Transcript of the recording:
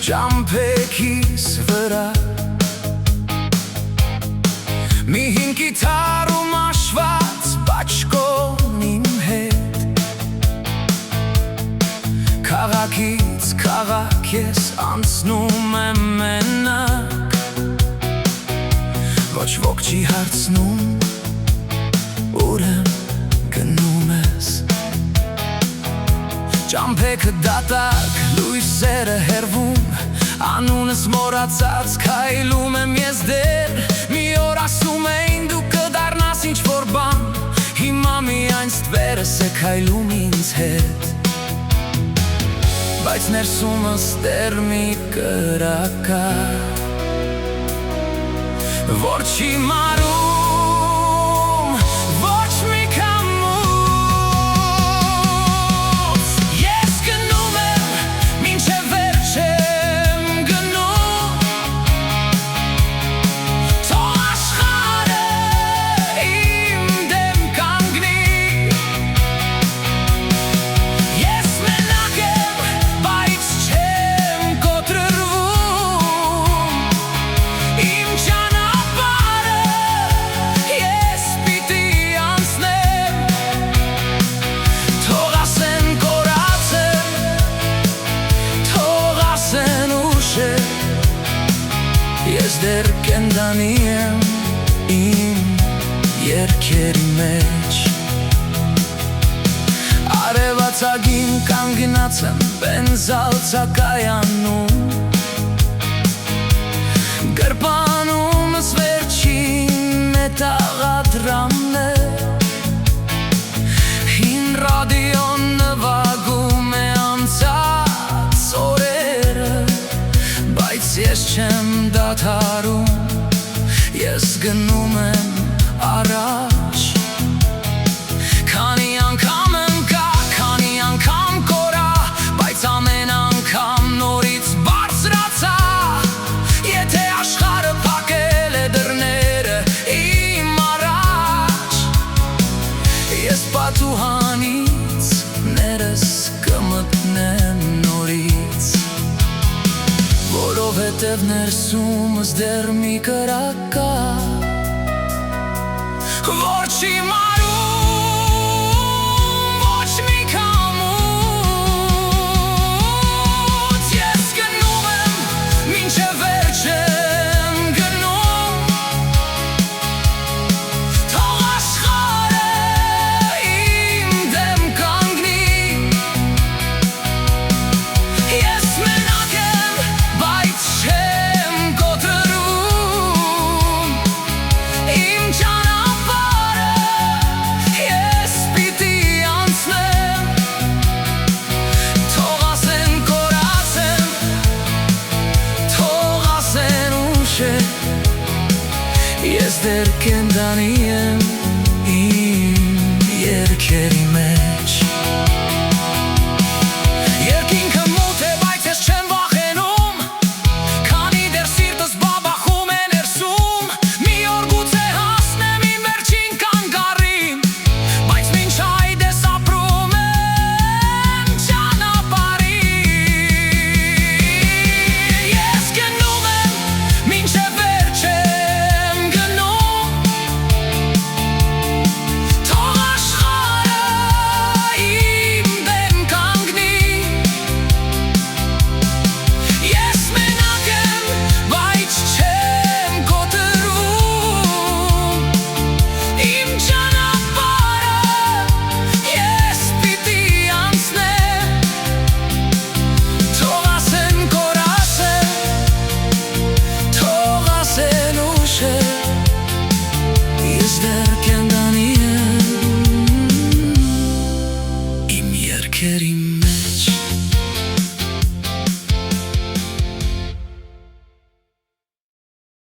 Ջամփեքիս վրա մի հին կիթառում աշված բաճկոն իմ հետ Քաղաքից քաղաք ես անցնում եմ մենակ Ոչ ոք չի հարցնում ուր եմ գնում ես Ջամփեքը դատարկ լույսերը հեռվում Անունս մոռացած քայլում եմ ես դեռ Մի օր ասում էին դու կդառնաս ինչ-որ բան Հիմա միայն ստվերս է քայլում ինձ հետ Բայց ներսումս դեռ մի կրակ ա Որ չի մարում Ես դեռ կենդանի եմ իմ երգերի մեջ Արևածագին կանգնած եմ բենզալցակայանում Գրպանումս վերջին մետաղադրամն է Հին ռադիոն նվագում է անցած օրերը Բայց ես չեմ դադարում Ես գնում եմ առաջ Քանի անգամ ընկա, քանի անգամ կորա Բայց ամեն անգամ նորից բարձրացա Եթե աշխարհը փակել է դռները իմ առաջ Ես պատուհանից ներս կմտնեմ նորից Որովհետև ներսումս դեռ մի կրակ կա Որ չի մարում ոչ մի կամուց Ես գնում եմ մինչև վերջ եմ գնում Թող աշխարհը իմ դեմ կանգնի Ես մենակ եմ, բայց չեմ կոտրում Իմ ճանապարհը ես պիտի անցնեմ Թող ասեն կորած եմ, թող ասեն ուշ է Ես դեռ կենդանի եմ իմ երգերի մեջ Երկինքը մութ է, բայց ես չեմ վախենում Քանի դեռ սիրտս բաբախում է ներսում Մի օր գուցե հասնեմ իմ վերջին կանգառին Բայց մինչ այդ ես ապրում եմ ճանապարհին Ես գնում եմ, մինչև վերջ եմ գնում Թող աշխարհը իմ դեմ կանգնի Ես մենակ եմ, բայց չեմ կոտրում Իմ ճանապարհը ես պիտի անցնեմ Թող ասեն կորած եմ, թող ասեն ուշ է Ես դեռ կենդանի եմ իմ երգերի